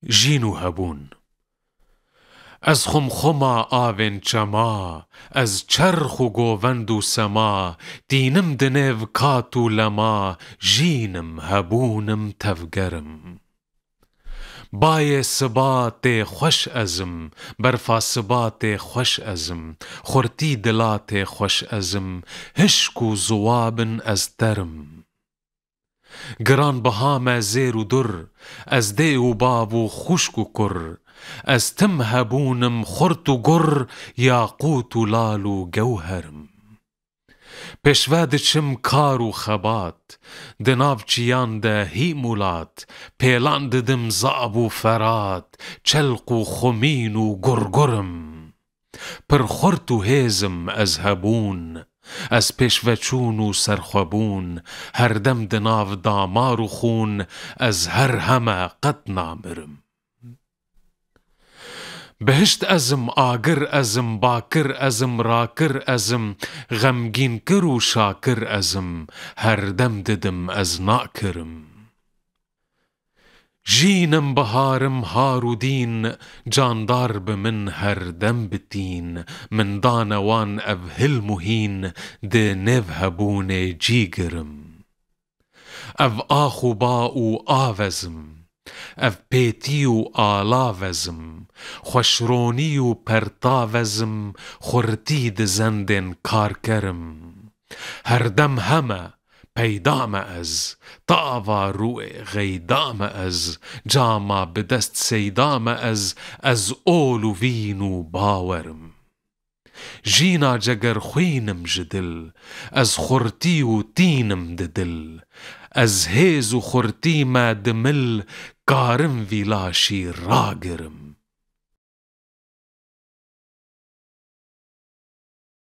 جینو هبون از خمخما آوین چما از چرخ و گووند و سما دینم دنیو کاتو لما جینم هبونم تفگرم بای سبات خوش ازم برفا سبات خوش ازم خورتی دلات خوش ازم هشک و زوابن از ترم گران بهام زیر و در از دی و باب و خشک و کر از تم هبونم خورت و گر یاقوت و لال و گوهرم پیشوا دچم کار و خبات دناو چیان ده هیمولات پیلان ددم زاب و فرات چلق و خمین و گرگرم پر خورت و هیزم از هبون از پیشوچون و سرخوبون هر دم دناو دامار و خون از هر همه قد نامرم بهشت ازم آگر ازم باکر ازم راکر ازم غمگین کر و شاکر ازم هر دم ددم از ناکرم جینم بهارم هارودین جاندار بمن هر دم بتین من دانوان او هل مهین ده نو هبون جیگرم او آخو با و آوزم او پیتی و آلاوزم خوشرونی و پرتاوزم خورتی ده زندن کارکرم هر دم همه پیدام از تاوا روی غیدام از جاما بدست سیدام از اول و وین و باورم جینا جگر خوینم جدل از خورتی و تینم ددل از هیز و خورتی ما دمل کارم ویلاشی راگرم